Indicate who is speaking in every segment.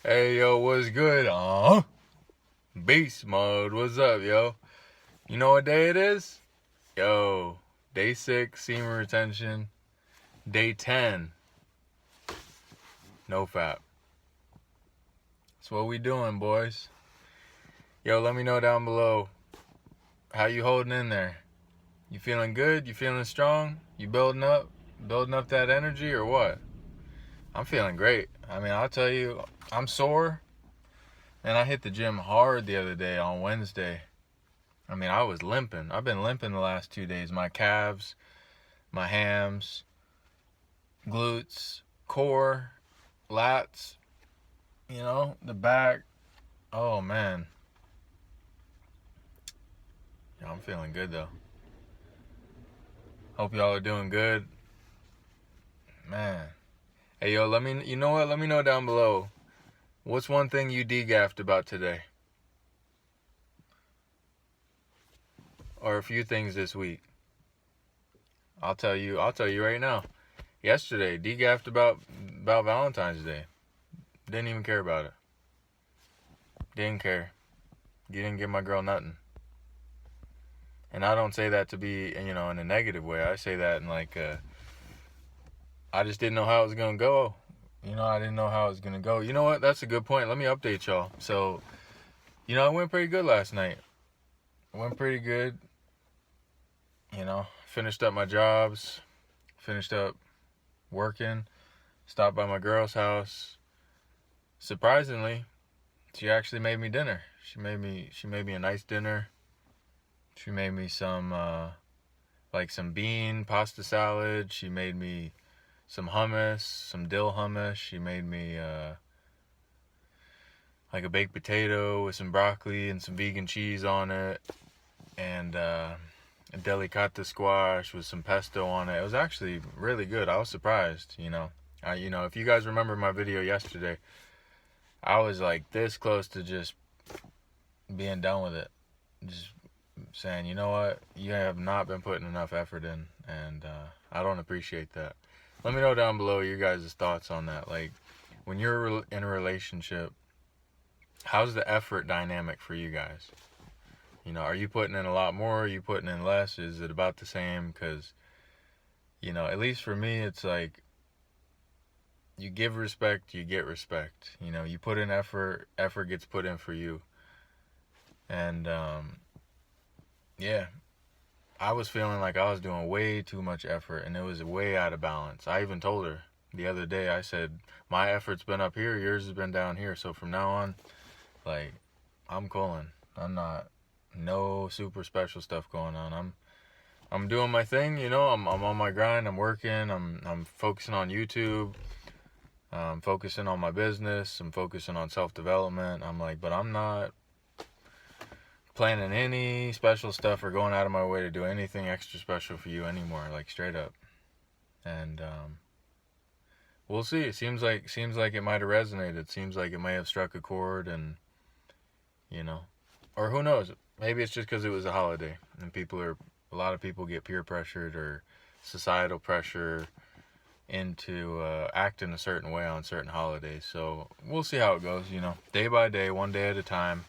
Speaker 1: Hey, yo, what's good? Beast mode. What's up, yo? You know what day it is? Yo, day 6, semen retention. Day 10, NoFap. That's what we doing, boys. Yo, let me know down below. How you holding in there? You feeling good? You feeling strong? You building up? Building up that energy or what? I'm feeling great. I mean, I'll tell you, I'm sore. And I hit the gym hard the other day on Wednesday. I mean, I was limping. I've been limping the last 2 days. My calves, my hams, glutes, core, lats, the back. Oh, man. Yeah, I'm feeling good, though. Hope y'all are doing good. Man. Hey, yo, you know what? Let me know down below. What's one thing you DGAF'd about today? Or a few things this week. I'll tell you right now. Yesterday, DGAF'd about Valentine's Day. Didn't even care about it. Didn't care. You didn't give my girl nothing. And I don't say that to be, in a negative way. I say that in I just didn't know how it was going to go. I didn't know how it was going to go. You know what? That's a good point. Let me update y'all. So, it went pretty good last night. It went pretty good. Finished up my jobs. Finished up working. Stopped by my girl's house. Surprisingly, she actually made me dinner. She made me a nice dinner. She made me some some bean pasta salad. She made me some hummus, some dill hummus. She made me a baked potato with some broccoli and some vegan cheese on it, and a delicata squash with some pesto on it. It was actually really good. I was surprised. If you guys remember my video yesterday, I was like this close to just being done with it. Just saying, you know what, you have not been putting enough effort in, and I don't appreciate that. Let me know down below your guys' thoughts on that. Like, when you're in a relationship, how's the effort dynamic for you guys? Are you putting in a lot more? Are you putting in less? Is it about the same? Because, at least for me, it's like, you give respect, you get respect. You put in effort, effort gets put in for you. And, yeah, I was feeling like I was doing way too much effort, and it was way out of balance. I even told her the other day, I said, my effort's been up here, yours has been down here. So from now on, I'm cooling. I'm not, no super special stuff going on. I'm doing my thing, I'm on my grind, I'm working, I'm focusing on YouTube, I'm focusing on my business, I'm focusing on self-development. But I'm not planning any special stuff or going out of my way to do anything extra special for you anymore, straight up. And we'll see. It seems like it might have resonated. It seems like it may have struck a chord, and or who knows, maybe it's just because it was a holiday and a lot of people get peer pressured or societal pressure into acting a certain way on certain holidays. So we'll see how it goes, day by day, one day at a time.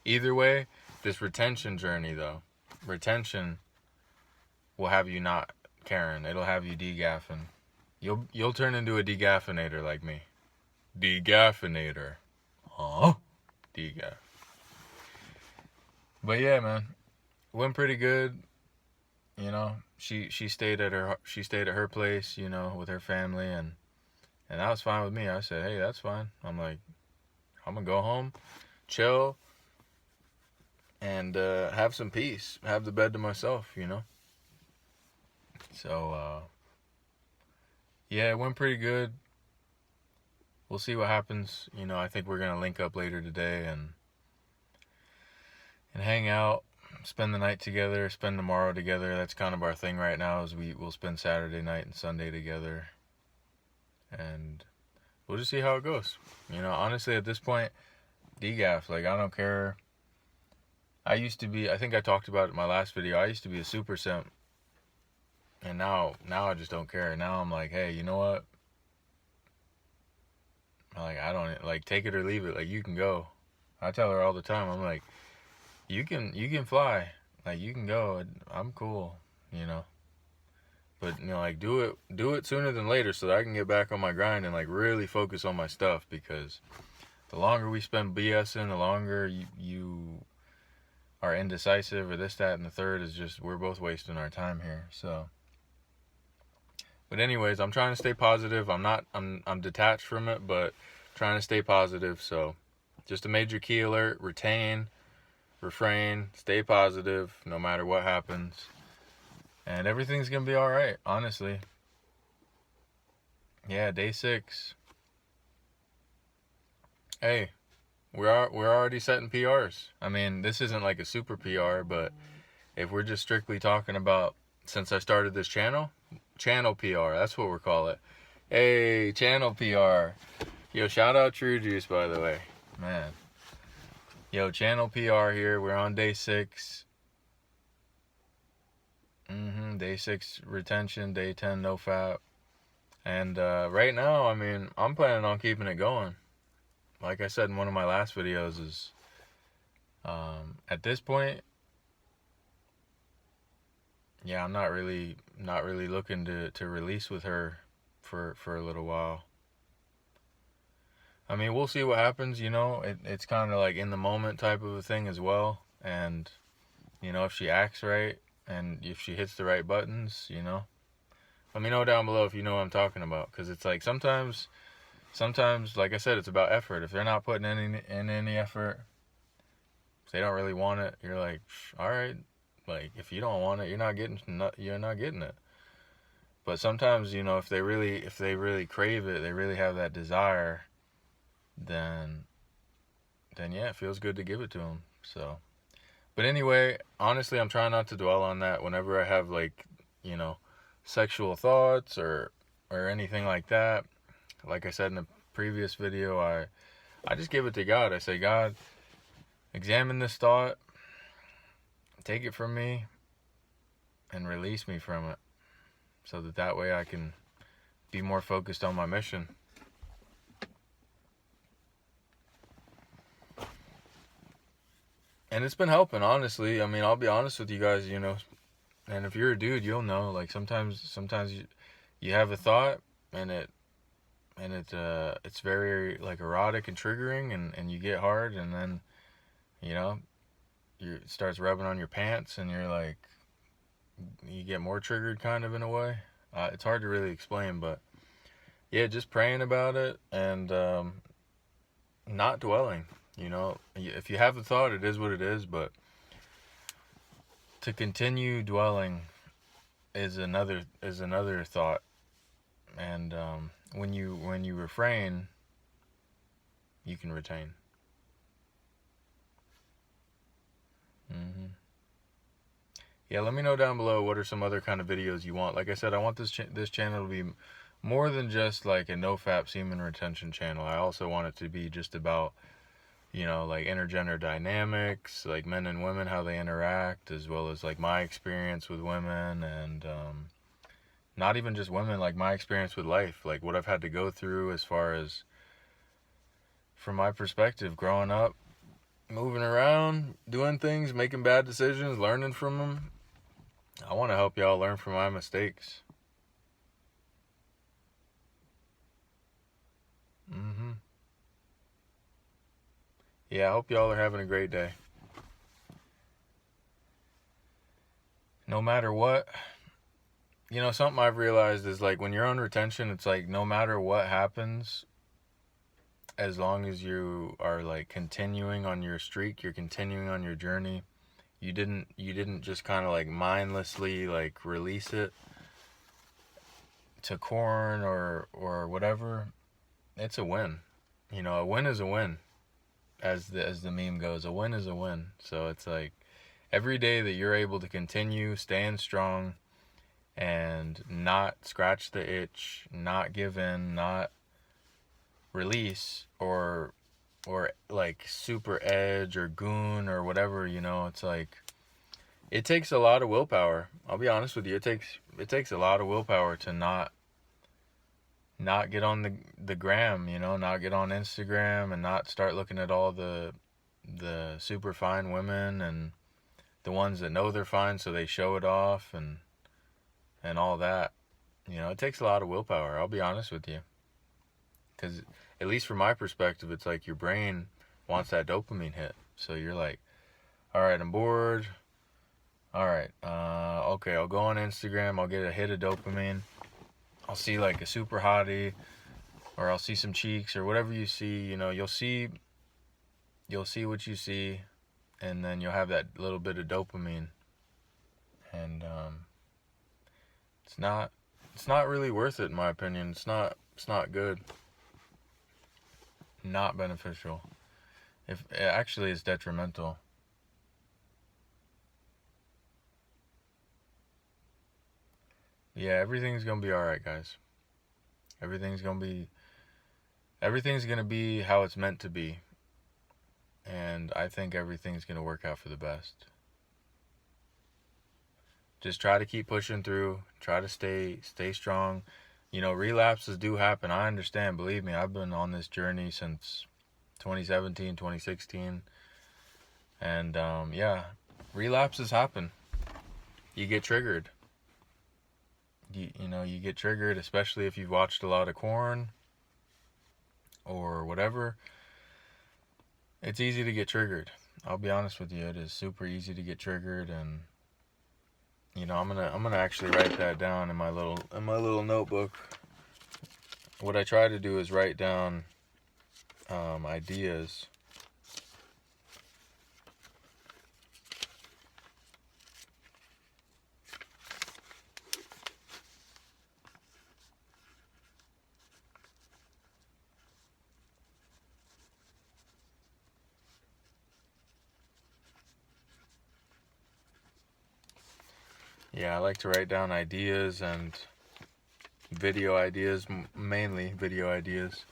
Speaker 1: Either way, this retention journey, though, retention will have you not caring. It'll have you DGAFing. You'll turn into a DGAFinator like me. DGAFinator. Huh? DGAF. But yeah, man, went pretty good. She stayed at her place, with her family, and that was fine with me. I said, hey, that's fine. I'm gonna go home, chill, and have some peace, have the bed to myself, So, yeah, it went pretty good. We'll see what happens. I think we're going to link up later today and hang out, spend the night together, spend tomorrow together. That's kind of our thing right now, is we'll spend Saturday night and Sunday together. And we'll just see how it goes. Honestly, at this point, DGAF, I don't care. I used to be, I think I talked about it in my last video, I used to be a super simp. And now I just don't care. Now I'm like, hey, you know what? Like, I don't, like, take it or leave it. Like, you can go. I tell her all the time, I'm like, you can fly. Like, you can go. I'm cool, you know. But, you know, like, do it sooner than later so that I can get back on my grind and, like, really focus on my stuff, because the longer we spend BSing, the longer you are indecisive or this, that, and the third is just, we're both wasting our time here. So, but anyways, I'm trying to stay positive. I'm detached from it, but trying to stay positive. So, just a major key alert: retain, refrain, stay positive no matter what happens, and everything's gonna be all right. Honestly, yeah. Day 6. Hey, we're already setting PRs. I mean, this isn't like a super PR, but if we're just strictly talking about, since I started this channel PR, that's what we're calling it. Hey, channel PR. Yo, shout out True Juice, by the way. Man. Yo, channel PR here. We're on day 6. Day 6 retention, day 10 NoFap. And right now, I mean, I'm planning on keeping it going. Like I said in one of my last videos, is at this point, yeah, I'm not really looking to release with her for a little while. I mean, we'll see what happens, you know. It's kind of like in the moment type of a thing as well. And, you know, if she acts right and if she hits the right buttons, you know, let me know down below if you know what I'm talking about. Because it's like sometimes, like I said, it's about effort. If they're not putting in any effort, if they don't really want it, you're like, all right. Like, if you don't want it, you're not getting it. But sometimes, you know, if they really crave it, they really have that desire, then yeah, it feels good to give it to them. So, but anyway, honestly, I'm trying not to dwell on that whenever I have, like, you know, sexual thoughts or anything like that. Like I said in the previous video, I just give it to God. I say, God, examine this thought, take it from me, and release me from it, so that way I can be more focused on my mission. And it's been helping, honestly. I mean, I'll be honest with you guys, you know, and if you're a dude, you'll know, like, sometimes you have a thought and it's very, like, erotic and triggering, and you get hard, and then, you know, it starts rubbing on your pants, and you're like, you get more triggered, kind of, in a way. It's hard to really explain, but yeah, just praying about it and not dwelling. You know, if you have a thought, it is what it is, but to continue dwelling is another thought. And when you refrain, you can retain. Yeah, let me know down below what are some other kind of videos you want. Like I said, I want this channel to be more than just like a NoFap semen retention channel. I also want it to be just about, you know, like intergender dynamics, like men and women, how they interact, as well as like my experience with women, and not even just women, like my experience with life, like what I've had to go through as far as, from my perspective, growing up, moving around, doing things, making bad decisions, learning from them. I want to help y'all learn from my mistakes. Yeah, I hope y'all are having a great day. No matter what, you know, something I've realized is, like, when you're on retention, it's like no matter what happens, as long as you are, like, continuing on your streak, you're continuing on your journey, you didn't just kind of, like, mindlessly, like, release it to corn or whatever, it's a win. You know, a win is a win. As the meme goes, a win is a win. So it's like every day that you're able to continue staying strong and not scratch the itch, not give in, not release, or like super edge or goon or whatever, you know, it's like, it takes a lot of willpower. I'll be honest with you, it takes a lot of willpower to not not get on the gram, you know, not get on Instagram and not start looking at all the super fine women and the ones that know they're fine so they show it off and all that. You know, it takes a lot of willpower, I'll be honest with you. Because at least from my perspective, it's like your brain wants that dopamine hit. So you're like, all right, I'm bored. All right, okay, I'll go on Instagram. I'll get a hit of dopamine. I'll see like a super hottie, or I'll see some cheeks, or whatever you see. You know, you'll see what you see, and then you'll have that little bit of dopamine, and it's not really worth it in my opinion. It's not good. Not beneficial. If it actually is detrimental. Yeah, everything's gonna be alright, guys. Everything's gonna be how it's meant to be. And I think everything's gonna work out for the best. Just try to keep pushing through. Try to stay strong. You know, relapses do happen. I understand. Believe me, I've been on this journey since 2017, 2016. And yeah, relapses happen. You get triggered. You know, you get triggered, especially if you've watched a lot of corn or whatever. It's easy to get triggered. I'll be honest with you, it is super easy to get triggered, and you know, I'm gonna actually write that down in my little notebook. What I try to do is write down ideas. Yeah, I like to write down ideas and video ideas, mainly video ideas.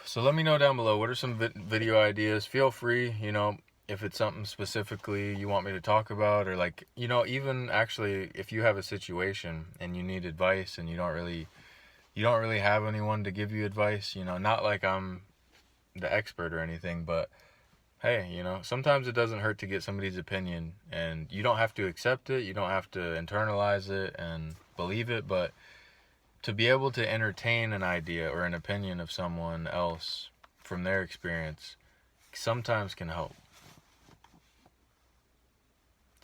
Speaker 1: So let me know down below, what are some video ideas? Feel free, you know, if it's something specifically you want me to talk about, or like, you know, even actually if you have a situation and you need advice and you don't really have anyone to give you advice, you know, not like I'm the expert or anything, but hey, you know, sometimes it doesn't hurt to get somebody's opinion, and you don't have to accept it, you don't have to internalize it and believe it, but to be able to entertain an idea or an opinion of someone else from their experience sometimes can help.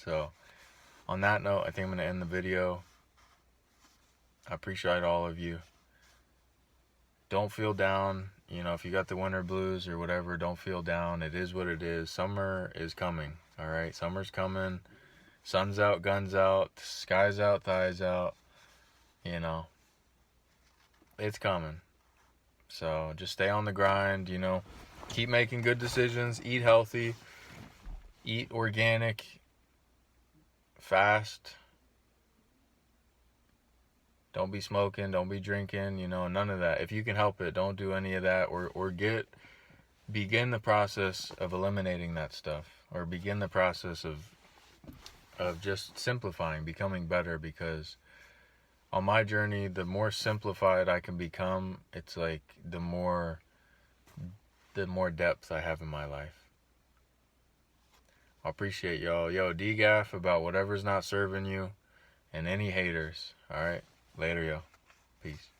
Speaker 1: So, on that note, I think I'm going to end the video. I appreciate all of you. Don't feel down. You know, if you got the winter blues or whatever, don't feel down. It is what it is. Summer is coming, all right? Summer's coming. Sun's out, guns out, sky's out, thighs out. You know, it's coming. So just stay on the grind, you know. Keep making good decisions. Eat healthy. Eat organic. Fast. Don't be smoking, don't be drinking, you know, none of that. If you can help it, don't do any of that, or begin the process of eliminating that stuff, or begin the process of just simplifying, becoming better, because on my journey, the more simplified I can become, it's like the more depth I have in my life. I appreciate y'all. Yo, DGAF about whatever's not serving you, and any haters, all right? Later, yo. Peace.